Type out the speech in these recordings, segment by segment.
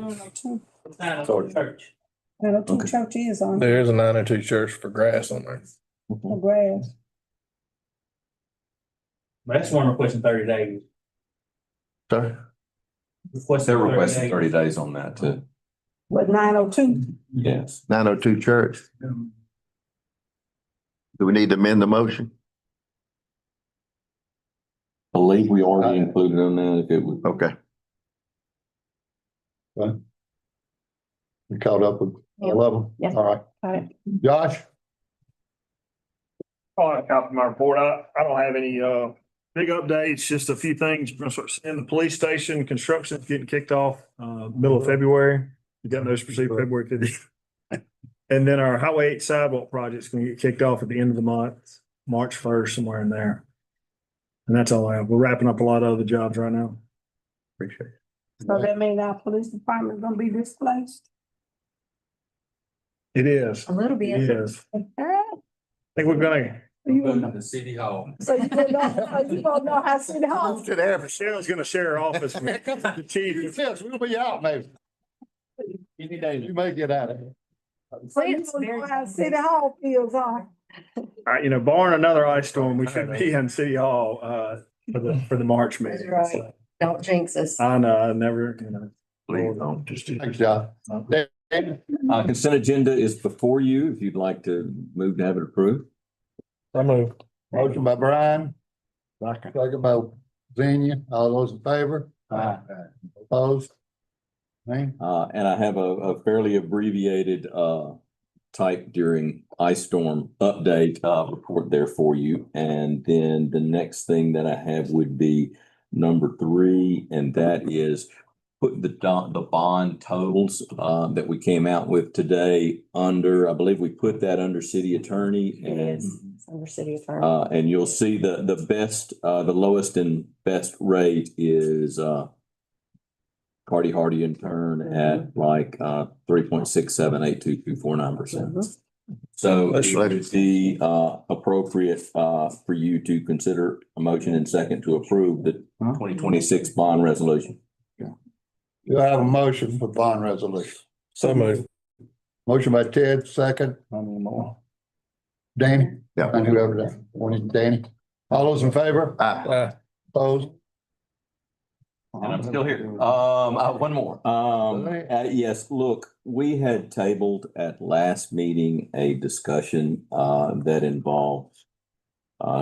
902. 902 church. 902 Okay. church is on There is a 902 church for grass on there. the grass. But that's one requesting 30 days. Sorry. Requesting They're 30 requesting days. 30 days on that too. But 902, Yes. 902 church. Do we need to amend the motion? Believe we already included on that if it would. Okay. You caught up with all of them? Yes. All right. got it. Josh? All right, copy my report. I don't have any big updates, just a few things. We're gonna start seeing the police station construction getting kicked off middle of February. We got notice to proceed February 15th. And then our Highway 8 sidewalk project's gonna get kicked off at the end of the month, March 1st, somewhere in there. And that's all I have. We're wrapping up a lot of other jobs right now. Appreciate it. So that means our police department gonna be displaced. It is. A little It is. I Alright. think we're gonna, The city hall. So you gonna know how city hall. To there. Michelle's gonna share her office with the chief. Yes, we'll be out maybe. You may get out of here. So you gonna know how city hall feels are. You know, barring another ice storm, we should be in City Hall for the March meeting. That's right. Don't jinx us. I know, I never, you know. Please don't. Thanks, Josh. Consent agenda is before you, if you'd like to move to have it approved. I move. Motion by Brian. Second by Zenia. All those in favor? Aye. Opposed? Name? And I have a fairly abbreviated, type during ice storm update, report there for you. And then the next thing that I have would be number 3, and that is put the bond totals, that we came out with today under, I believe we put that under city attorney and, Under city attorney. and you'll see the best, the lowest and best rate is, Cardi Hardy in turn at like 3.678224.9%. So it would be appropriate for you to consider a motion and second to approve the 2026 bond resolution. Do I have a motion for bond resolution? So move. Motion by Ted, second. Danny? Yeah. And whoever that wanted, Danny. All those in favor? Aye. Opposed? And I'm still here. One more. Yes, look, we had tabled at last meeting a discussion that involved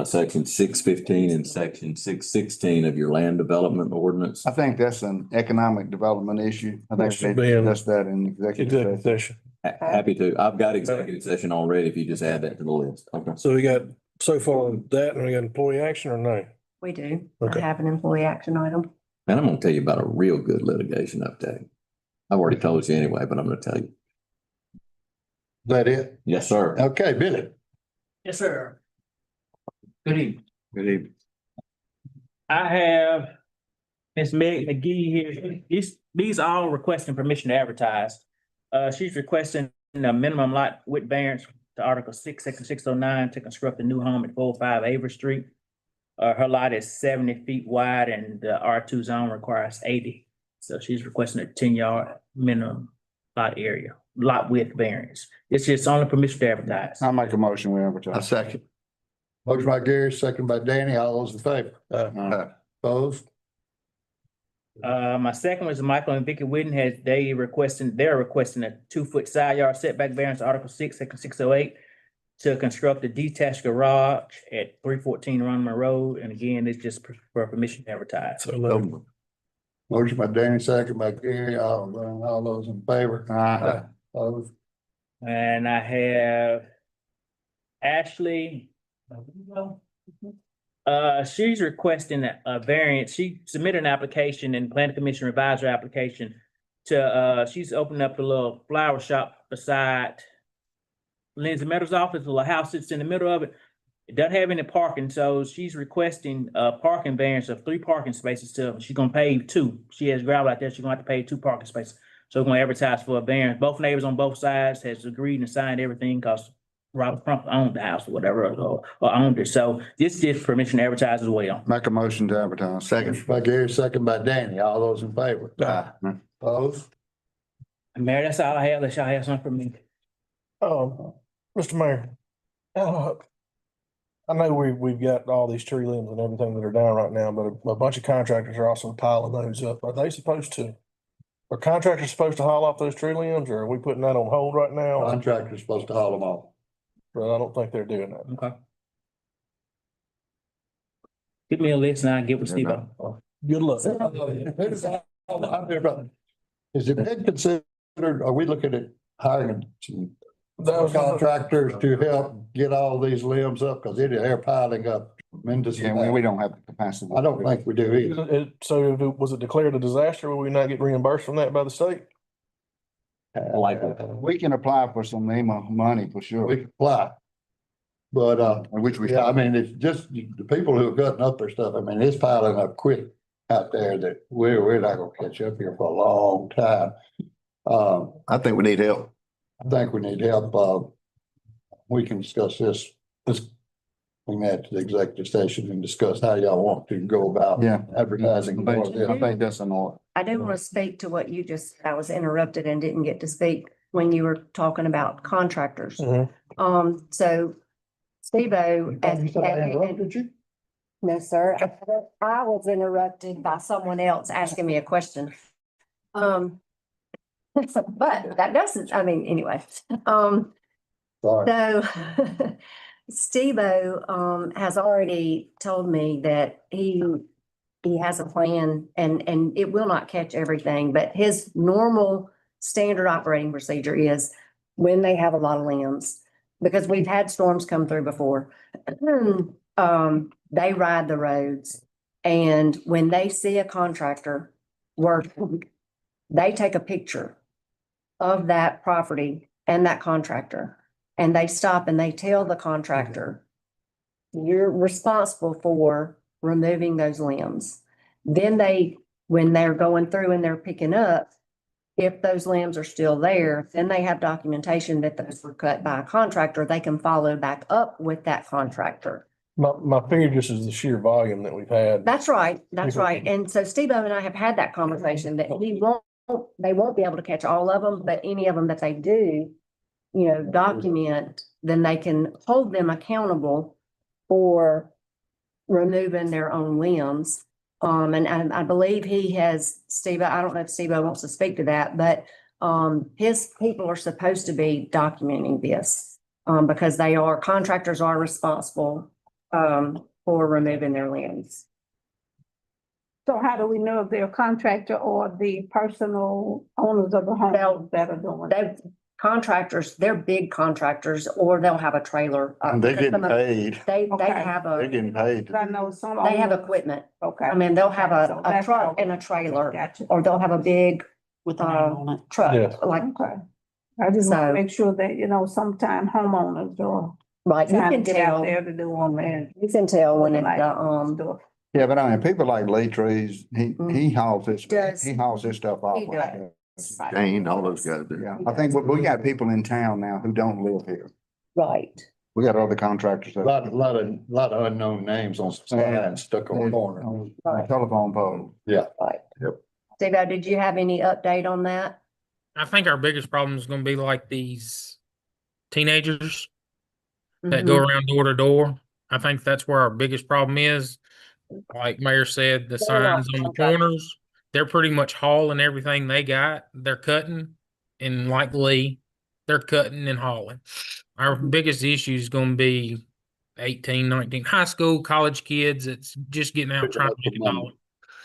section 615 and section 616 of your land development ordinance. I think that's an economic development issue. I think Should they be in discussed that in executive Executive session. session. Happy to. I've got executive session already. If you just add that to the list. Okay. So we got so far that and we got employee action or no? We do. Okay. I have an employee action item. And I'm gonna tell you about a real good litigation update. I've already told you anyway, but I'm gonna tell you. Is that it? Yes, sir. Okay, Billy. Yes, sir. Good evening. Good evening. I have Ms. Meg McGee here. These are all requesting permission to advertise. She's requesting a minimum lot width variance to Article 6, Section 609 to construct a new home at 405 Avery Street. Her lot is 70 feet wide and the R2 zone requires 80. So she's requesting a 10-yard minimum lot width variance. It's just only permission to advertise. I'll make a motion, we I advertise. second. Motion by Gary, second by Danny. All those in favor? Opposed? My second was Michael and Vicky Whitten they're requesting a 2-foot side yard setback variance, Article 6, Section 608, to construct a detached garage at 314 Runman Road. And again, it's just for permission to advertise. So move. Motion by Danny, second by Gary. All those in favor? Aye. Opposed? And I have Ashley. She's requesting a variance. She submitted an application and Planning Commission revised her application to, she's opening up a little flower shop beside Lindsay Meadows' office. A little house sits in the middle of it. It doesn't have any parking, so she's requesting a parking variance of 3 parking spaces she's gonna pave 2. She has gravel out there. She's gonna have to pay 2 parking spaces. So we're gonna advertise for a variance. Both neighbors on both sides has agreed and signed everything because Robert Crump owned the house or whatever, or owned it. So this is permission to advertise as well. Make a motion to advertise. Motion by Gary, second by Danny. All those in favor? Aye. Opposed? Mayor, that's all I have. Unless y'all have something for me. Mr. Mayor. I know we've got all these tree limbs and everything that are down right now, but a bunch of contractors are also piling those up. Are they supposed to? Are contractors supposed to haul off those tree limbs, or are we putting that on hold right now? Contractor's supposed to haul them off. But I don't think they're doing that. Okay. Give me a list and I'll give it to Steve. Good luck. Is it been considered, are we looking at hiring some That was contractors to help get all these limbs up? Cause they're piling up tremendous. Yeah, we don't have the capacity. I don't think we do either. So was it declared a disaster? Will we not get reimbursed from that by the state? We can apply for some EMA money for We sure, can apply. But, which we. yeah, I mean, it's just the people who have gotten up their stuff. I mean, it's piling up quick out there that we're not gonna catch up here for a long time. I think we need help. I think we need help. We can discuss this, bring that to the executive session and discuss how y'all want to go about Yeah. advertising more of I this. think that's an order. I do want to speak to what you just, I was interrupted and didn't get to speak when you were talking about contractors. So Steve-O. Interrupted you? No, sir. I was interrupted by someone else asking me a question. But that doesn't, I mean, anyway, Sorry. so Steve-O, has already told me that he has a plan and it will not catch everything, but his normal standard operating procedure is when they have a lot of limbs, because we've had storms come through before. They ride the roads, and when they see a contractor working, they take a picture of that property and that contractor, and they stop and they tell the contractor, you're responsible for removing those limbs. Then when they're going through and they're picking up, if those limbs are still there, then they have documentation that those were cut by a contractor. They can follow back up with that contractor. My fear just is the sheer volume that we've had. That's right. That's right. And so Steve-O and I have had that conversation that they won't be able to catch all of them, but any of them that they do, document, then they can hold them accountable for removing their own limbs. And I believe he has, Steve, I don't know if Steve wants to speak to that, but his people are supposed to be documenting this because contractors are responsible for removing their limbs. So how do we know if they're a contractor or the personal owners of the home that are doing it? Contractors, they're big contractors, or they'll have a trailer. And they're getting paid. They Okay. have They're getting paid. I know some. they have owners- equipment. Okay. I mean, they'll have So a that's truck how- and a trailer, Gotcha. or they'll have a big with the name on it. truck, Yeah. like, Okay. I just want So- to make sure that, sometime homeowners are right, you trying can to get out tell, there to do on that. you can tell when it's, Stuff. Yeah, but I mean, people like Lee Trees, he hauls this, Does. he hauls this stuff off. He like does. that. Jane, all those guys do. Yeah, I think we got people in town now who don't live here. right. We got other contractors. A lot of unknown names on signs stuck on the corner. On telephone pole. Steve-O, did you have any update on that? I think our biggest problem is going to be like these teenagers that go around door to door. I think that's where our biggest problem is. Like Mayor said, the They're not signs on the contractors. corners, they're pretty much hauling everything they got. They're cutting, and like Lee, they're cutting and hauling. Our biggest issue is going to be 18, 19, high school, college kids that's just getting out trying to make a dollar.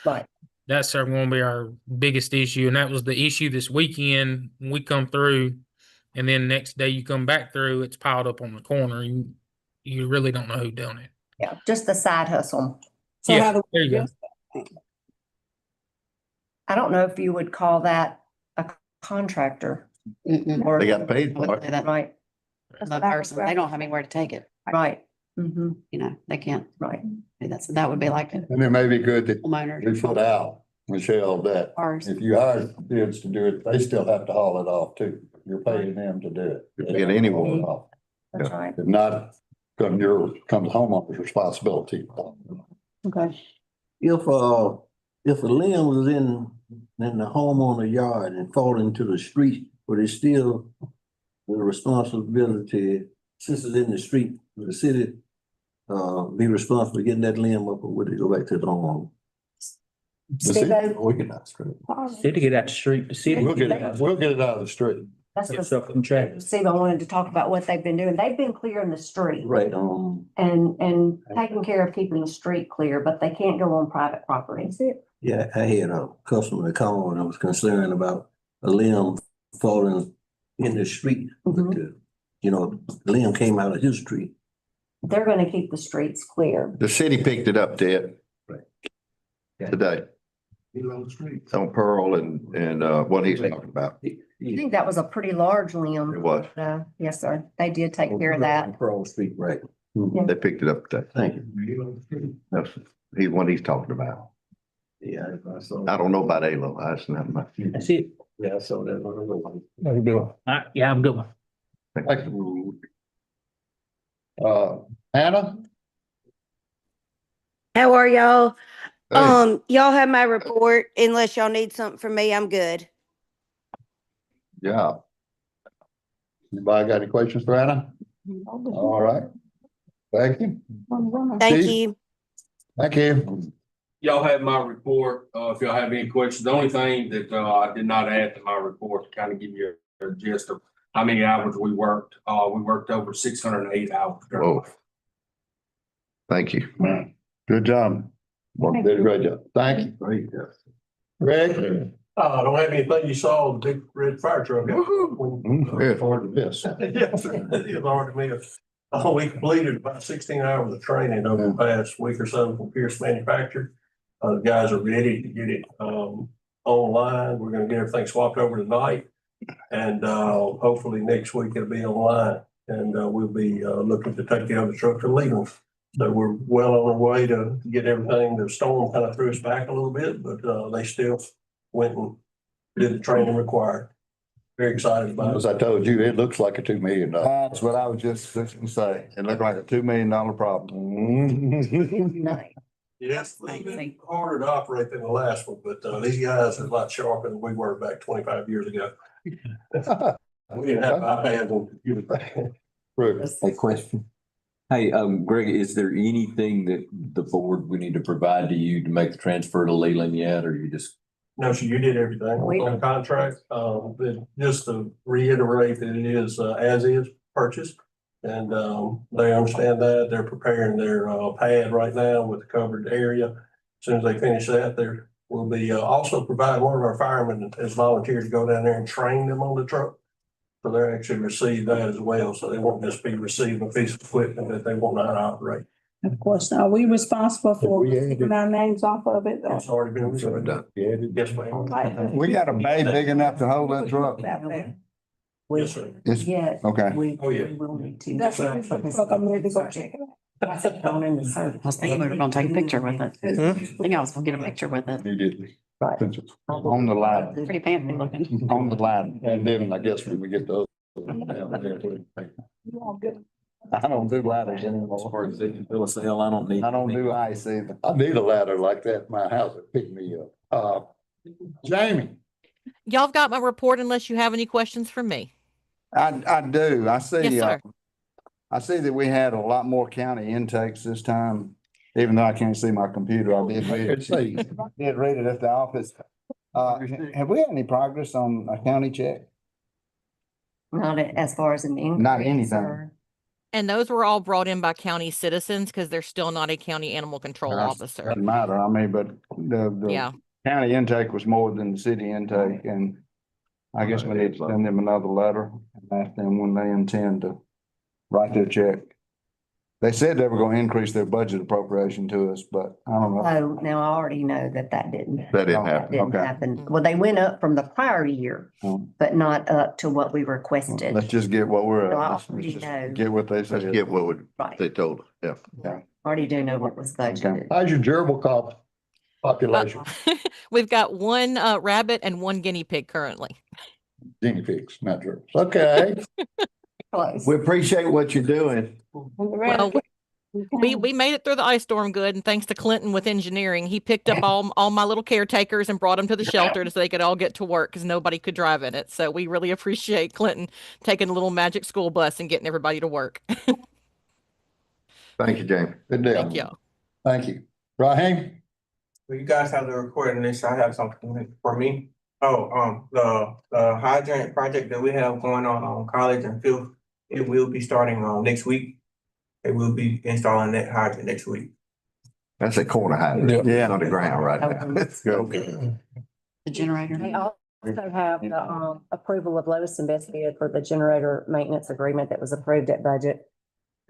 Right. That's going to be our biggest issue. And that was the issue this weekend. When we come through, and then next day you come back through, it's piled up on the corner. And you really don't know who done it. Yeah, just the side hustle. So Yeah, how do there we you go. address that? I don't know if you would call that a contractor. Or, They got paid I would for it. say that right, the person, they don't have anywhere to take it. right. Mm-hmm, They can't right. do that. So that would be like a And it may be good that homeowner. we put out, Michelle, that Ours. if you hire kids to do it, they still have to haul it off too. You're paying them to do it. You're paying anyone. Haul it off. That's right. If not, comes the homeowner's responsibility. Okay. If, if a limb was in the homeowner yard and fall into the street, but it's still the responsibility, since it's in the street, the city be responsible for getting that limb up, or would it go back to the homeowner? Steve-O, We get that straight. City get out the street, the city. We'll get it out of the street. that's Get what stuff in traffic. Steve-O wanted to talk about what they've been doing. They've been clearing the street Right, and taking care of keeping the street clear, but they can't go on private property. yeah, I had a customer call and I was concerned about a limb falling in the street. Mhm. But, you know, the limb came out of his street. They're gonna keep the streets clear. The city picked it up, Ted. Yeah. Today On the street. on Pearl and what he's talking about. I think that was a pretty large limb. It was. Yes, sir. They did take care of that. Pearl Street, right. They picked it up today. Thank you. That's what he's talking about. Yeah, I saw. I don't know about ALO. That's not my. That's it. Yeah, I saw that one. How you doing? All right, yeah, I'm good one. Thank you. Hannah? How are y'all? Hey. Y'all have my report. Unless y'all need something from me, I'm good. Yeah. Anybody got any questions for Hannah? All right. Thank you. Thank Steve? you. Thank you. Y'all have my report. If y'all have any questions, the only thing that I did not add to my report to kind of give you a gist of how many hours we worked over 608 hours. Whoa. Thank you. Good job. Did a great job. Thank you. Great, yeah. Greg? I don't have anything. You saw the big red fire truck. Look forward to this. Yes, it was hard to miss. We completed about 16 hours of training over the past week or so from Pierce Manufacturing. The guys are ready to get it online. We're gonna get everything swapped over tonight. And hopefully next week it'll be online. And we'll be looking to take the other truck to Leland. So we're well on our way to get everything. The storm kind of threw us back a little bit, but they still went and did the training required. Very excited about it. As I told you, it looks like a $2 million. That's what I was just gonna say. It looked like a $2 million problem. Nice. Yes, it's been harder to operate than the last one, but these guys are a lot sharper than we were back 25 years ago. We didn't have iPads and computers. A question. Hey, Greg, is there anything that the board we need to provide to you to make the transfer to Leland yet, or you just? No, so you did everything on the contract. But just to reiterate that it is as is purchased. And they understand that. They're preparing their pad right now with the covered area. As soon as they finish that, there will be also provide one of our firemen has volunteered to go down there and train them on the truck. So they're actually receive that as well. So they won't just be receiving a piece of equipment that they won't know how to operate. Of course, are we responsible for keeping our names off of it? It's already been reserved. Yes, ma'am. We got a bay big enough to hold that truck. Yes, sir. Yeah. Okay. Oh, yeah. We will need to. That's what I'm ready to go check it out. I was thinking we were gonna take a picture with it. I think I was gonna get a picture with it. You did. Right. On the ladder. Pretty fancy looking. On the ladder. And then I guess when we get those. You all good? I don't do ladders anymore. I don't need. I don't do ice either. I need a ladder like that in my house to pick me up. Jamie? Y'all have got my report unless you have any questions for me. I do. I see. Yes, sir. I see that we had a lot more county intakes this time, even though I can't see my computer. I did read it. Did read it at the office. Have we had any progress on a county check? Not as far as an increase. Not anything. or- And those were all brought in by county citizens because they're still not a county animal control officer. Doesn't matter. I mean, but the Yeah. county intake was more than the city intake, and I guess we need to send them another letter and ask them when they intend to write their check. They said they were gonna increase their budget appropriation to us, but I don't know. Oh, now I already know that didn't. That didn't Oh, happen. Didn't Okay. happen. Well, they went up from the prior year, Oh. but not up to what we requested. Let's just get what we're So I at. Let's already just know. get what they Let's said. get what Right. they told us. Yeah. Already do know what was budgeted. How's your gerbil population? We've got one rabbit and one guinea pig currently. Guinea pigs, not gerbils. Okay. Close. We appreciate what you're doing. Well, We made it through the ice storm good, and thanks to Clinton with engineering, he picked up all my little caretakers and brought them to the shelter so they could all get to work because nobody could drive in it. So we really appreciate Clinton taking a little magic school bus and getting everybody to work. Thank you, Jamie. Good deal. Thank you. Thank you. Raheem? Well, you guys have the recording this. I have something for me. Oh, the hydrant project that we have going on College and Fifth, it will be starting next week. They will be installing that hydrant next week. That's a corner hydrant. Yeah. It's on the ground right now. The generator. They also have the approval of lowest and best bid for the generator maintenance agreement that was approved at budget.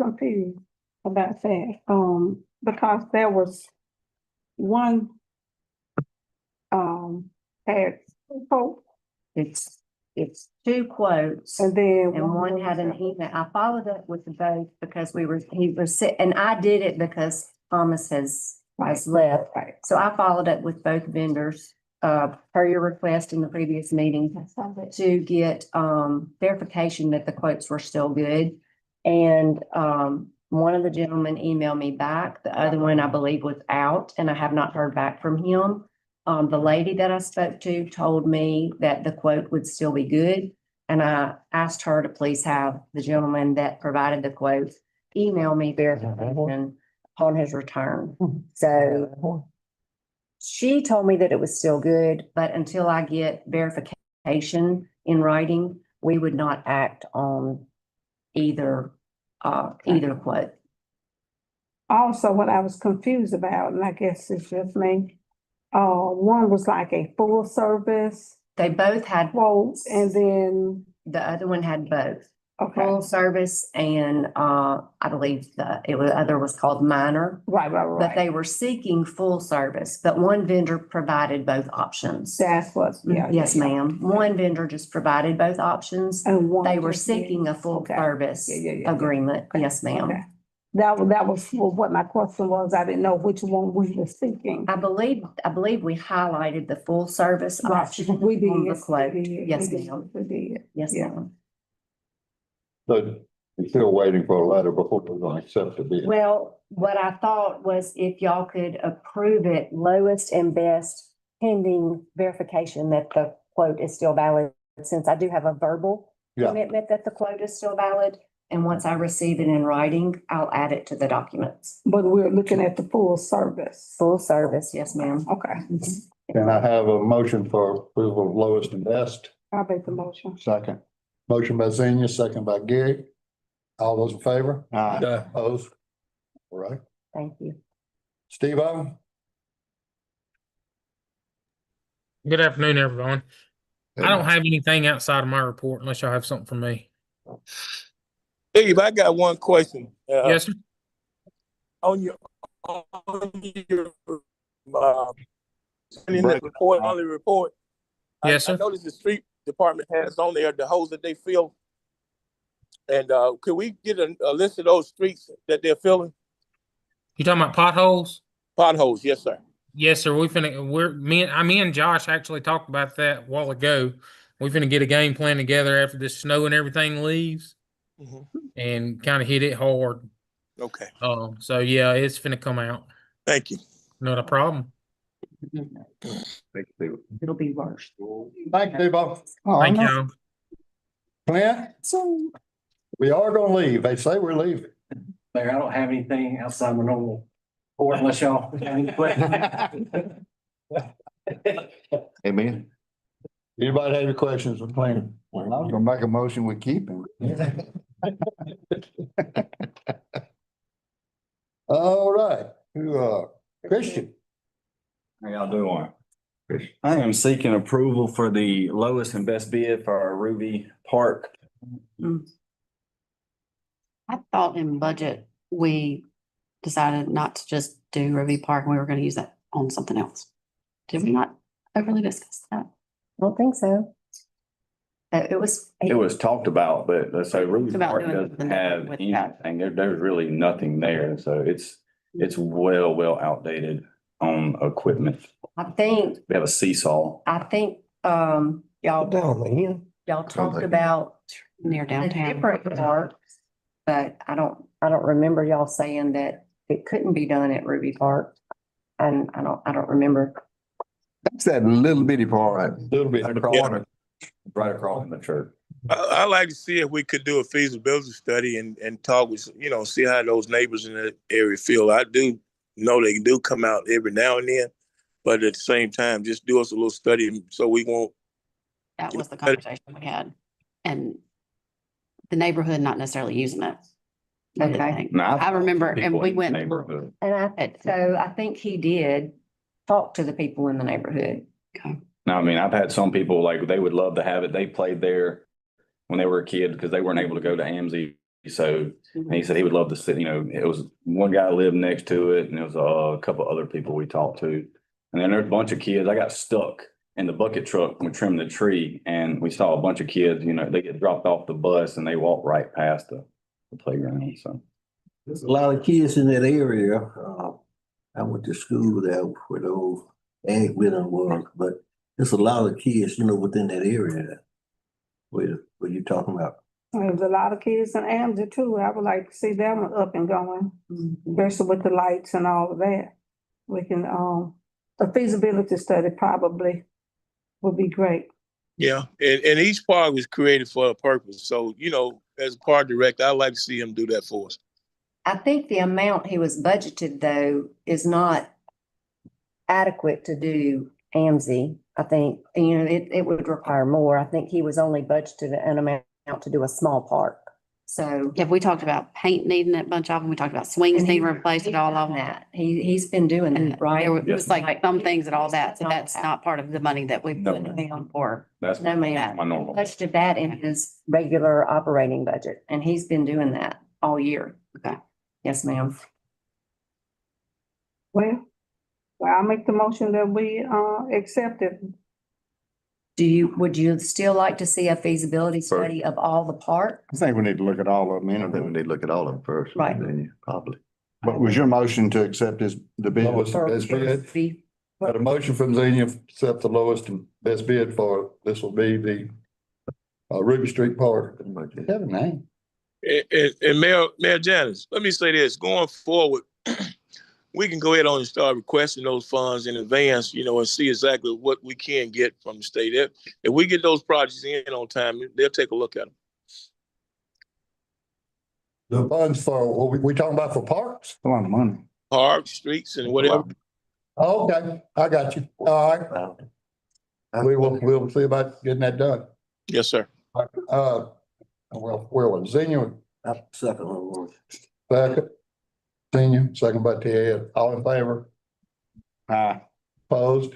Confused about that, because there was one, had quote, It's two quotes. and then. And one had an email. I followed up with both because he was sick, and I did it because Thomas has left. Right. So I followed up with both vendors, per your request in the previous meeting to get, verification that the quotes were still good. And, one of the gentlemen emailed me back. The other one, I believe, was out, and I have not heard back from him. The lady that I spoke to told me that the quote would still be good. And I asked her to please have the gentleman that provided the quote email me verification upon his return. So she told me that it was still good, but until I get verification in writing, we would not act on either quote. Also, what I was confused about, and I guess it's just me, one was like a full service They both had quote, and then, the other one had both. okay, Full service and, I believe other was called minor, right, but they were seeking full service, but one vendor provided both options. That's what, yeah. Yes, yeah. ma'am. One vendor just provided both options. And one. They were just did. seeking a full Okay. service Yeah. agreement. Yes, ma'am. Okay. That was what my question was. I didn't know which one we were seeking. I believe we highlighted the full service Right. option We did. on the quote. We did. Yes, We did. ma'am. We did. Yes, Yeah. ma'am. So you're still waiting for a letter before we're gonna accept the bid. Well, what I thought was if y'all could approve it, lowest and best pending verification that the quote is still valid, since I do have a verbal Yeah. commitment that the quote is still valid. And once I receive it in writing, I'll add it to the documents. But we're looking at the full service. Full service, yes, ma'am. Okay, Can I have a motion for approval of lowest and best? I'll make the motion. Second. Motion by Zenia, second by Gary. All those in favor? Opposed? All right. Thank you. Steve-O? Good afternoon, everyone. I don't have anything outside of my report unless y'all have something for me. Steve, I got one question. Yes, sir. On your in the report, on the report. Yes, I sir. noticed the street department has on there the holes that they fill. And could we get a list of those streets that they're filling? You talking about potholes? Potholes, yes, sir. Yes, sir. Me and Josh actually talked about that a while ago. We finna get a game plan together after this snow and everything leaves and kind of hit it hard. Okay. So yeah, it's finna come out. Thank you. Not a problem. It'll be worse. Thank you, Steve-O. Thank y'all. Clint? We are gonna leave. They say we're leaving. Mayor, I don't have anything outside my normal report unless y'all have any questions. Amen. Anybody have any questions for Clint? I was gonna make a motion, we keep him. All right, Christian? How y'all doing? I am seeking approval for the lowest and best bid for our Ruby Park. I thought in budget, we decided not to just do Ruby Park. We were going to use that on something else. Did we not overly discuss that? I don't think so. It was talked about, but let's say Ruby It's about Park doing doesn't something have with that. anything. There's really nothing there. So it's well outdated on equipment. I think, We have a seesaw. y'all Down the end. talked about Near the downtown. different parks, but I don't I don't remember y'all saying that it couldn't be done at Ruby Park. And I don't remember. That's that little bitty part. Little bit. Right across from the church. I like to see if we could do a feasibility study and talk with, see how those neighbors in that area feel. I do know they do come out every now and then, but at the same time, just do us a little study so we won't. That was the conversation we had. And the neighborhood not necessarily using it. Okay. I remember, and People we in the went, neighborhood. And so I think he did talk to the people in the neighborhood. Now, I mean, I've had some people like they would love to have it. They played there when they were a kid because they weren't able to go to AMSI. So and he said he would love to sit, it was one guy lived next to it and there was a couple other people we talked to. And then there's a bunch of kids. I got stuck in the bucket truck when trimming the tree and we saw a bunch of kids, they get dropped off the bus and they walk right past the playground. So There's a lot of kids in that area. I went to school there where the old ag building was, but there's a lot of kids, within that area. What you talking about? There's a lot of kids in Amity too. I would like to see them up and going, especially with the lights and all of that. We can, a feasibility study probably would be great. Yeah, and each park was created for a purpose. So, as a park director, I'd like to see him do that for us. I think the amount he was budgeted though is not adequate to do AMSI. I think, it would require more. I think he was only budgeted an amount to do a small park. So. yeah, we talked about paint needing a bunch of them. We talked about swings needing replaced at all of them. That, he's been doing that, right? It was like some things and all that. So that's not part of the money that we put down for. that's No, ma'am. my normal. Budgeted that in his regular operating budget, and he's been doing that all year. Okay. Yes, ma'am. Well, I'll make the motion that we, accept it. Would you still like to see a feasibility study of all the parks? I think we need to look at all of them I think we anyway. need to look at all of them first. Right. Then you probably. But was your motion to accept the bid? Best bid? Got a motion from Xenia, accept the lowest and best bid for, this will be the Ruby Street Park. Have a name. And Mayor Janice, let me say this, going forward, we can go ahead on and start requesting those funds in advance, and see exactly what we can get from the state. If we get those projects in on time, they'll take a look at them. The funds for, what we talking about for parks? A lot of money. Parks, streets and whatever. Okay, I got you. All right. We'll see about getting that done. Yes, sir. Well, Xenia, Second one. second. Xenia, second by Ted. All in favor? Opposed?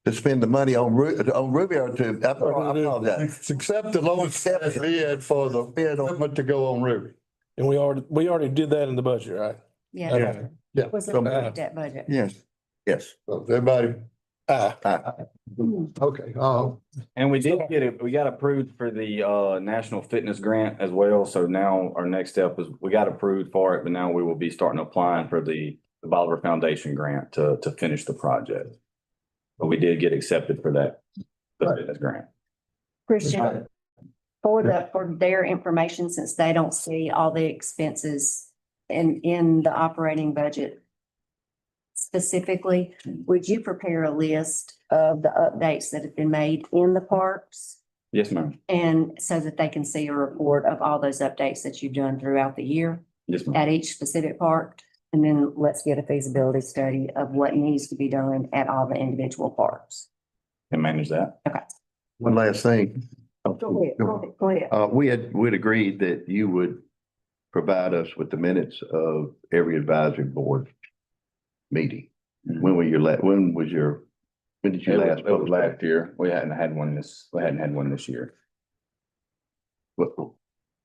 To spend the money on Ruby or to, I apologize. Accept the lowest bid for the bid to go on Ruby. And we already did that in the budget, right? Yeah. Okay. Yeah. Was it that budget? Yes. So everybody, okay, And we did get it, we got approved for the National Fitness Grant as well. So now our next step is we got approved for it, but now we will be starting applying for the Bolivar Foundation grant to finish the project. But we did get accepted for that, the fitness grant. Christian, for their information, since they don't see all the expenses in the operating budget specifically, would you prepare a list of the updates that have been made in the parks? Yes, ma'am. And so that they can see a report of all those updates that you've done throughout the year Yes, ma'am. at each specific park? And then let's get a feasibility study of what needs to be done at all the individual parks. Can manage that. Okay. One last thing. Go ahead. We'd agreed that you would provide us with the minutes of every advisory board meeting. When did you last? It was last year. We hadn't had one this year.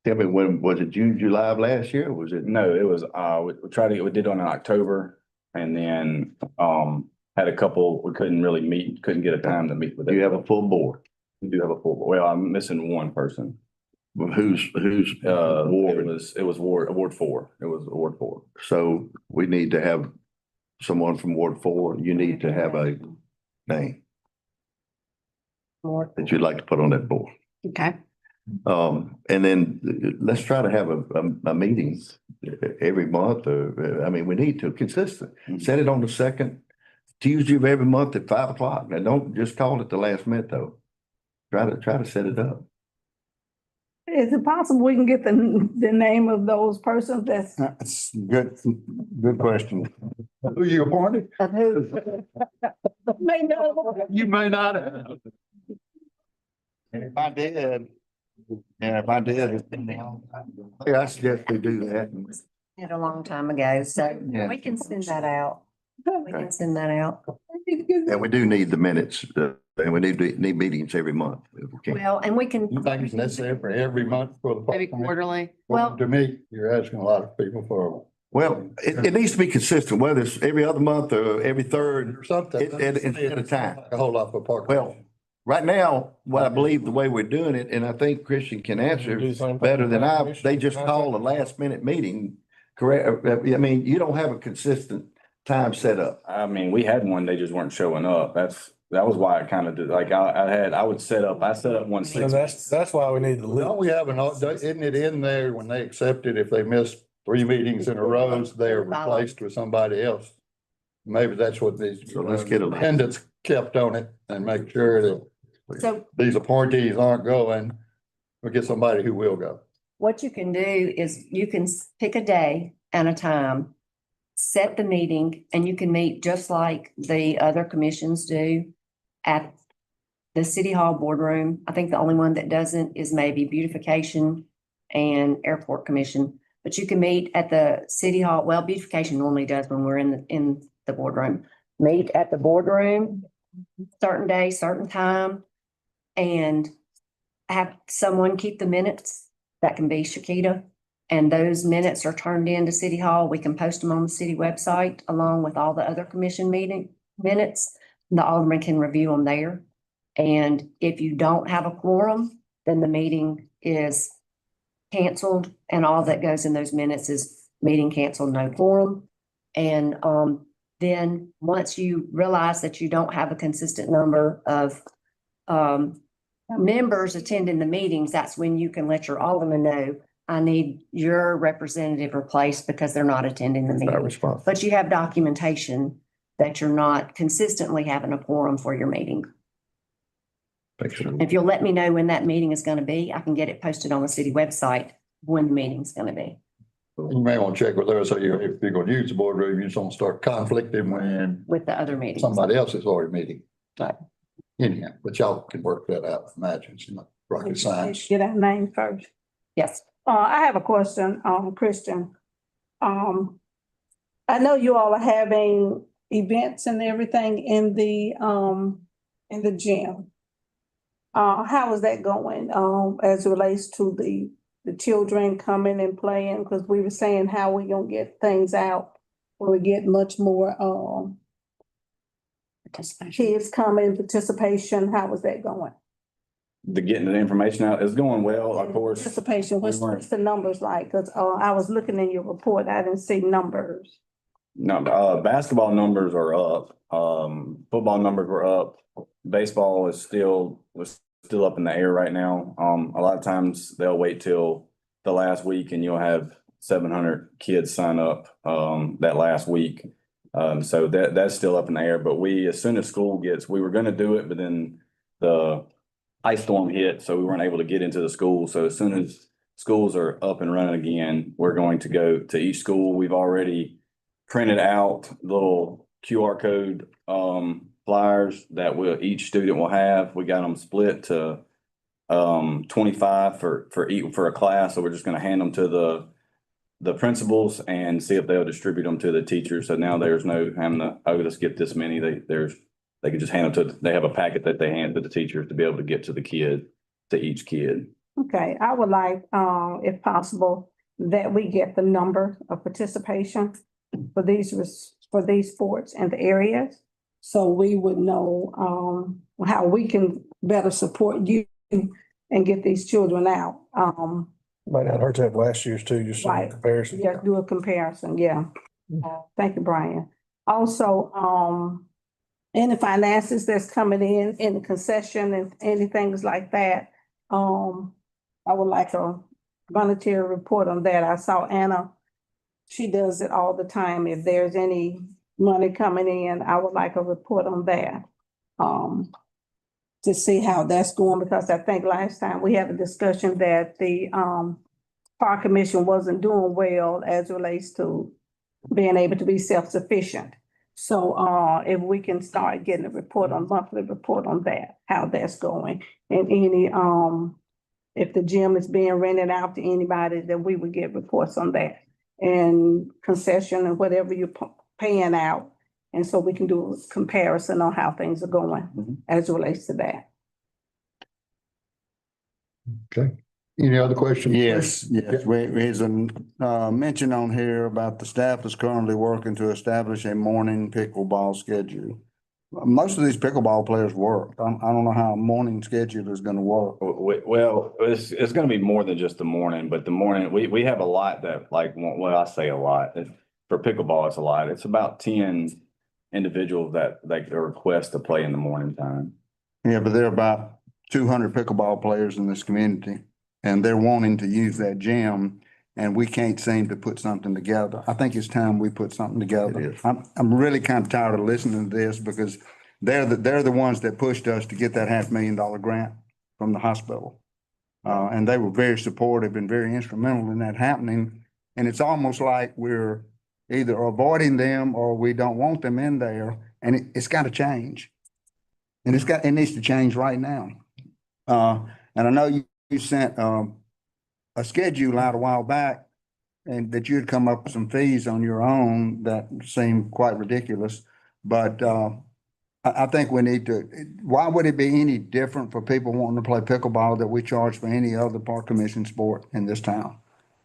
Tell me, when was it? June, July of last year? Or was it? No, it was, we did one in October and then, had a couple, we couldn't really meet, couldn't get a time to meet with them. You have a full board. We do have a full, well, I'm missing one person. Who's Ward? It was Ward 4. It was Ward 4. So we need to have someone from Ward 4. You need to have a name that you'd like to put on that board. Okay. And then let's try to have a meeting every month, or, I mean, we need to consistent. Set it on the second Tuesday of every month at 5 o'clock. Now, don't just call it the last minute though. Try to set it up. Is it possible we can get the name of those persons that's? That's good question. Who you appointed? Of who? May know. You may not have. If I did, yeah, I suggest we do that. Did a long time ago, so Yeah. we can send that out. We can send that out. And we do need the minutes, and we need meetings every month. If we can. Well, and we can. You think it's necessary for every month for the? Maybe quarterly. Well, To me, you're asking a lot of people for. Well, it needs to be consistent, whether it's every other month or every third, Or something. at a time. A whole lot for park. Well, right now, what I believe the way we're doing it, and I think Christian can answer Do the same thing. better than I, they just call a last minute meeting, correct? I mean, you don't have a consistent time set up. I mean, we had one, they just weren't showing up. That was why I kind of did, like, I set up one. And that's why we need the list. Don't we have isn't it in there when they accepted if they missed 3 meetings in a row, they're replaced with somebody else? Maybe that's what these. So let's get a list. Attendants kept on it and make sure that so these appointees aren't going. We'll get somebody who will go. what you can do is you can pick a day and a time, set the meeting, and you can meet just like the other commissions do at the City Hall boardroom. I think the only one that doesn't is maybe Beautification and Airport Commission. But you can meet at the City Hall. Well, Beautification normally does when we're in the boardroom. Meet at the boardroom, certain day, certain time, and have someone keep the minutes. That can be Shakita. And those minutes are turned into City Hall. We can post them on the city website along with all the other commission meeting minutes. The alderman can review them there. And if you don't have a quorum, then the meeting is canceled, and all that goes in those minutes is meeting canceled, no quorum. And then once you realize that you don't have a consistent number of members attending the meetings, that's when you can let your alderman know, I need your representative replaced because they're not attending the meeting. But you have documentation that you're not consistently having a quorum for your meeting. If you'll let me know when that meeting is going to be, I can get it posted on the city website when the meeting's going to be. You may want to check with her, so if you're going to use the boardroom, you just don't start conflicting when With the other meetings. somebody else is already meeting. Right. Anyhow, but y'all can work that out, imagine, it's not rocket science. Get our name first. Yes. I have a question, Christian. I know you all are having events and everything in the gym. How is that going, as it relates to the children coming and playing? Because we were saying how we gonna get things out when we get much more, kids coming, participation. How is that going? Getting the information out is going well, of course. Participation, what's the numbers like? Because I was looking in your report, I didn't see numbers. No, basketball numbers are up. Football numbers were up. Baseball was still up in the air right now. A lot of times they'll wait till the last week and you'll have 700 kids sign up that last week. So that's still up in the air. But as soon as school we were going to do it, but then the ice storm hit, so we weren't able to get into the school. So as soon as schools are up and running again, we're going to go to each school. We've already printed out little QR code flyers that each student will have. We got them split to 25 for a class. So we're just going to hand them to the principals and see if they'll distribute them to the teachers. So now there's no having to, let's get this many. They can just hand them they have a packet that they hand to the teachers to be able to get to each kid. Okay, I would like, if possible, that we get the number of participation for these sports in the areas. So we would know, how we can better support you and get these children out. Might not hurt to have last year's too, just some Right. comparison. Yeah, do a comparison, yeah. Thank you, Brian. Also, any finances that's coming in the concession and anything like that, I would like a monetary report on that. I saw Anna, she does it all the time. If there's any money coming in, I would like a report on that. To see how that's going, because I think last time we had a discussion that the, park commission wasn't doing well as relates to being able to be self-sufficient. So, if we can start getting a monthly report on that, how that's going, and any, if the gym is being rented out to anybody, then we would get reports on that. And concession and whatever you're paying out, and so we can do a comparison on how things are going as it relates to that. Okay. Any other questions? Yes, there's a mention on here about the staff is currently working to establish a morning pickleball schedule. Most of these pickleball players work. I don't know how a morning schedule is gonna work. Well, it's gonna be more than just the morning, but the morning, we have a lot that like, well, I say a lot. For pickleball, it's a lot. It's about 10 individuals that like a request to play in the morning time. Yeah, but there are about 200 pickleball players in this community, and they're wanting to use that gym, and we can't seem to put something together. I think it's time we put something together. I'm really kind of tired of listening to this because they're the ones that pushed us to get that $500,000 grant from the hospital. And they were very supportive and very instrumental in that happening. And it's almost like we're either avoiding them or we don't want them in there, and it's got to change. And it needs to change right now. And I know you sent a schedule out a while back, and that you'd come up with some fees on your own that seemed quite ridiculous. But I think we need to, why would it be any different for people wanting to play pickleball that we charge for any other park commission sport in this town?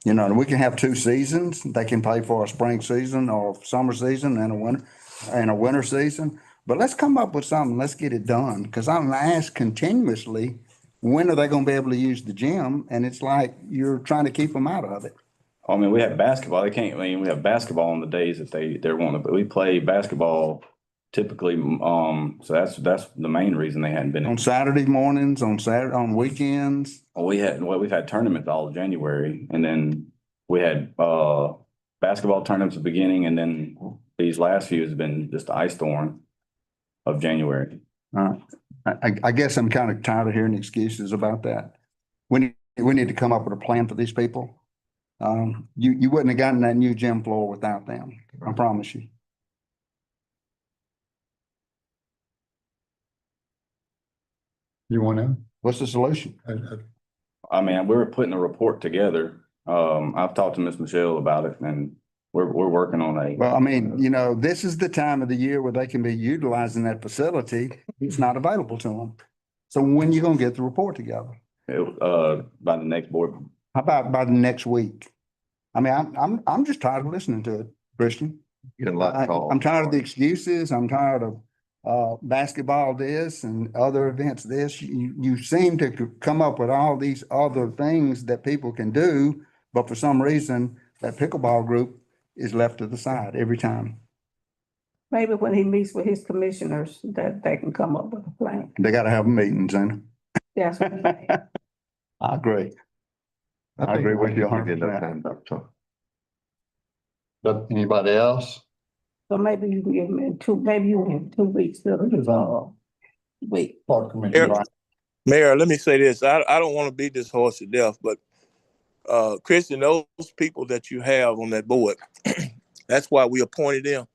You know, we can have 2 seasons. They can pay for a spring season or a summer season and a winter season. But let's come up with something. Let's get it done. Because I'm asked continuously, when are they going to be able to use the gym? And it's like you're trying to keep them out of it. I mean, we have basketball. We have basketball on the days that they're wanting, but we play basketball typically. So that's the main reason they hadn't been on Saturday mornings, on weekends. We've had tournaments all of January, and then we had basketball tournaments at the beginning, and then these last few has been just the ice storm of January. I guess I'm kind of tired of hearing excuses about that. We need to come up with a plan for these people. You wouldn't have gotten that new gym floor without them. I promise you. You want to? What's the solution? I mean, we were putting a report together. I've talked to Miss Michelle about it, and we're working on a. Well, I mean, you know, this is the time of the year where they can be utilizing that facility. It's not available to them. So when you gonna get the report together? By the next board. How about by the next week? I mean, I'm just tired of listening to it, Christian. I'm tired of the excuses. I'm tired of basketball this and other events this. You seem to come up with all these other things that people can do, but for some reason, that pickleball group is left to the side every time. Maybe when he meets with his commissioners, that they can come up with a plan. They gotta have meetings, and That's what I'm saying. I agree. I agree with you 100%. But anybody else? So maybe you can give me maybe you can 2 weeks. Wait. Park commission. Mayor, let me say this. I don't want to beat this horse to death, but Christian, those people that you have on that board, that's why we appointed them.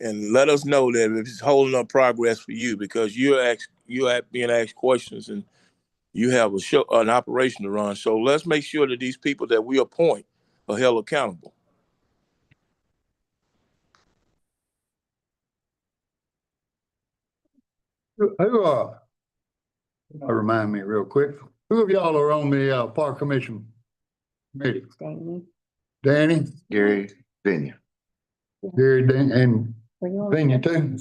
And let us know that if it's holding up progress for you, because you're being asked questions and you have an operation to run. So let's make sure that these people that we appoint are held accountable. Remind me real quick. Who of y'all are on the park commission committee? Danny? Gary, Virginia. Gary, and Virginia too?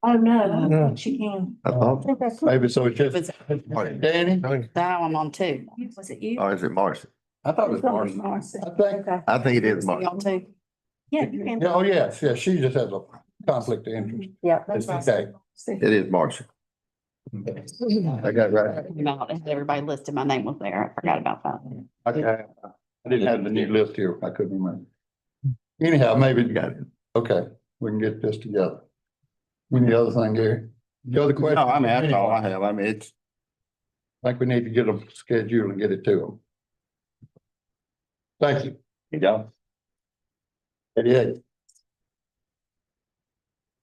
Oh, no, she can. Maybe so. It's just Danny? That I'm on too. Was it you? Or is it Marcy? I thought it was Marcy. I think it is Marcy. On too. Yeah, you can. Oh, yes, she just has a conflict of interest. Yeah, that's It's right. okay. It is Marcy. I got it right. Everybody listed, my name was there. I forgot about that. Okay, I didn't have the new list here. I couldn't remember. Anyhow, maybe you got it. Okay, we can get this together. Any other thing, Gary? The other question? No, I mean, that's all I have. I mean, it's, I think we need to get them scheduled and get it to them. Thank you. you know, 88.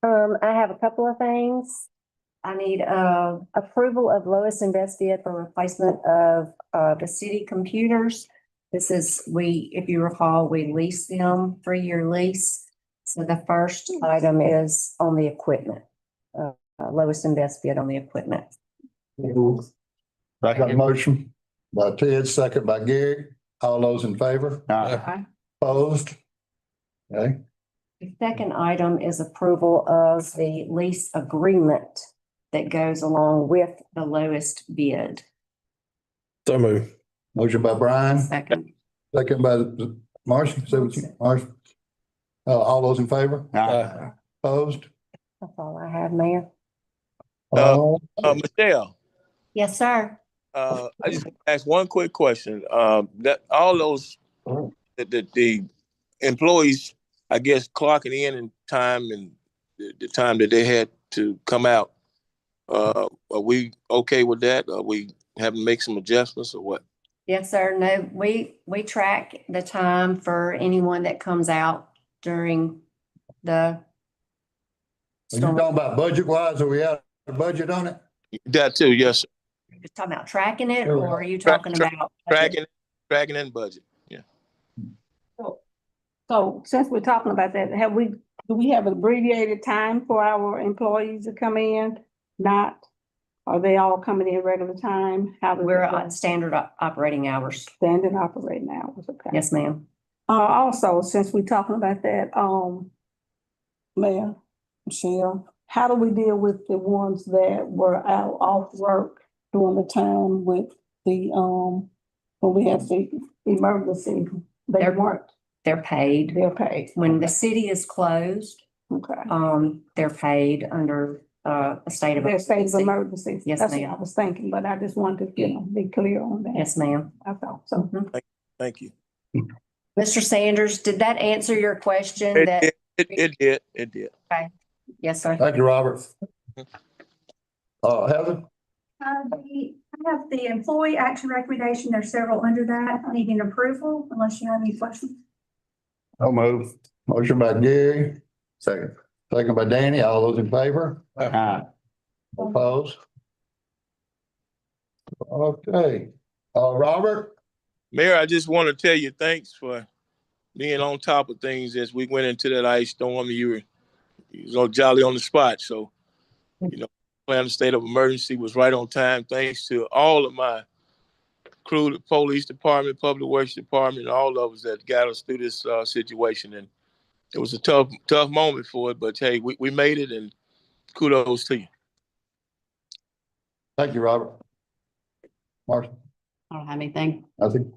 I have a couple of things. I need, approval of lowest and best bid for replacement of, the city computers. This is, if you recall, we leased them, 3-year lease. So the first item is on the equipment, lowest and best bid on the equipment. I got a motion by Ted, second by Gary. All those in favor? Aye. Opposed? Okay, The second item is approval of the lease agreement that goes along with the lowest bid. So move. motion by Brian, Second. second by Marcia. Marcia. All those in favor? Aye. Opposed? That's all I have, Mayor. Michelle, Yes, sir. I just want to ask one quick question. That all those, the employees, I guess, clocking in time and the time that they had to come out, are we okay with that? Are we having to make some adjustments or what? Yes, sir. No, we track the time for anyone that comes out during the Are you storm. talking about budget wise? Are we out of budget on it? That too, yes. Sir. You're talking about tracking it, or are you talking about? Tracking and budget, yeah. So since we're talking about that, do we have abbreviated time for our employees to come in? Not, are they all coming in regular time? We're on standard operating hours. Standard operating hours, okay. Yes, ma'am. Also, since we're talking about that, Mayor, Michelle, how do we deal with the ones that were out off work during the time with the, when we had the emergency? They're paid. They're paid. When the city is closed, Okay. they're paid under, a state of. Their state of emergency. Yes, That's what ma'am. I was thinking, but I just wanted to, be clear on that. Yes, ma'am. I thought so. Thank you. Mr. Sanders, did that answer your question? It That did. Okay. Yes, sir. Thank you, Robert. Heather? I have the employee action recommendation. There's several under that. I need an approval unless you have any questions. I'll move. Motion by Gary. Second. Second by Danny. All those in favor? Aye. Opposed? Okay. Robert? Mayor, I just want to tell you thanks for being on top of things as we went into that ice storm. You were jolly on the spot. So, plan the state of emergency was right on time. Thanks to all of my crew, the police department, public works department, all of us that got us through this situation. And it was a tough moment for it, but hey, we made it, and kudos to you. Thank you, Robert. Marcia? I don't have anything. Nothing.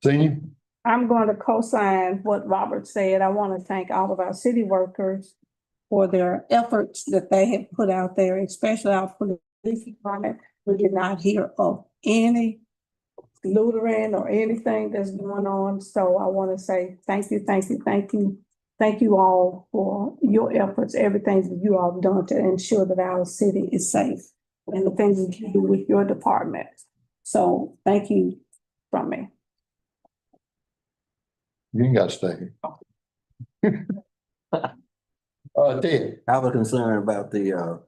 Senior? I'm going to co-sign what Robert said. I want to thank all of our city workers for their efforts that they have put out there, especially our police department. We did not hear of any loitering or anything that's going on. So I want to say thank you, thank you, thank you. Thank you all for your efforts, everything that you all have done to ensure that our city is safe and the things that you do with your department. So thank you from me. You ain't got to stay here. Ted? I was concerned about the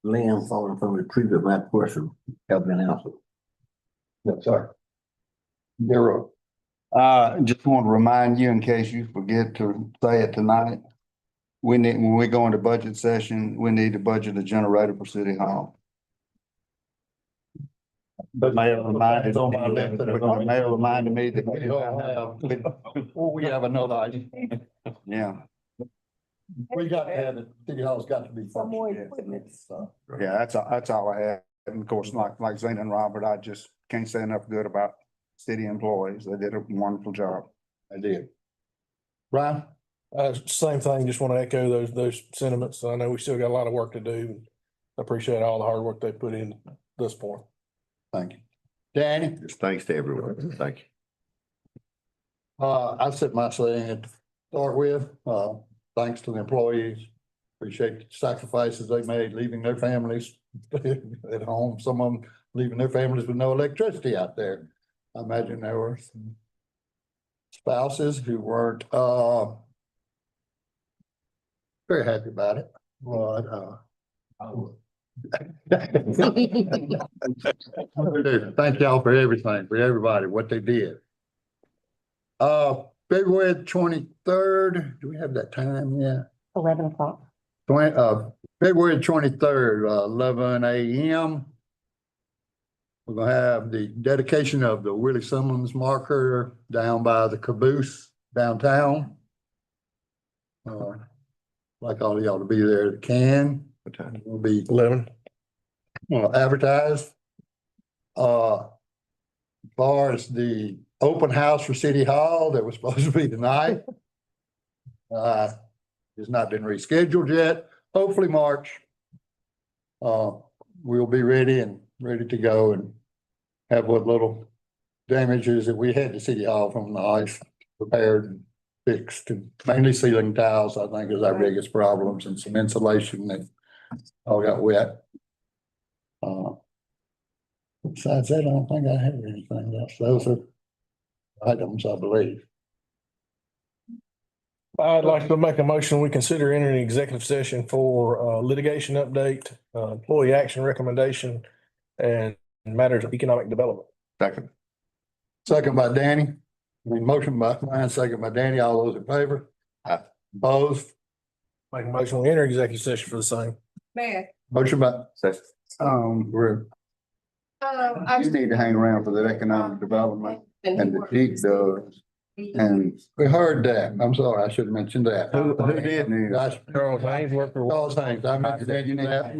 limb falling from the tree, but my question has been answered. Yes, sir. You're Just want to remind you, in case you forget to say it tonight, when we go into budget session, we need to budget a generator for City Hall. But Mayor reminded on my list. me that Before we have another item. yeah, We got to have it. City Hall's got to be. Some more equipment. yeah, that's all I have. And of course, like Zane and Robert, I just can't say enough good about city employees. They did a wonderful job. I did. Brian? Same thing, just want to echo those sentiments. I know we still got a lot of work to do. Appreciate all the hard work they put in at this point. Thank you. Danny? Just thanks to everyone. Thank you. I said my saying to start with, thanks to the employees. Appreciate the sacrifices they made, leaving their families at home. Some of them leaving their families with no electricity out there. I imagine there were some spouses who weren't, very happy about it. But, thank y'all for everything, for everybody, what they did. February 23rd, do we have that time yet? 11 o'clock. February 23rd, 11 a.m. We're gonna have the dedication of the Willie Simmons marker down by the caboose downtown. Like all of y'all to be there that can. What time? Will be 11. Advertised. As far as the open house for City Hall that was supposed to be tonight. It's not been rescheduled yet. Hopefully March. We'll be ready to go and have what little damages that we had to City Hall from the ice repaired and fixed, and mainly ceiling tiles, I think, is our biggest problems, and some insulation that all got wet. Besides that, I don't think I have anything else. Those are items, I believe. I'd like to make a motion, we consider entering executive session for litigation update, employee action recommendation, and matters of economic development. Second. Second by Danny. Motion by Ryan, second by Danny. All those in favor? Opposed? Make a motion, we enter executive session for the same. Mayor. Motion by, we're, You need to hang around for the economic development and the deep does. And we heard that. I'm sorry, I should have mentioned that. who did? Charles Charles Haynes worked for. Haynes, I mentioned that.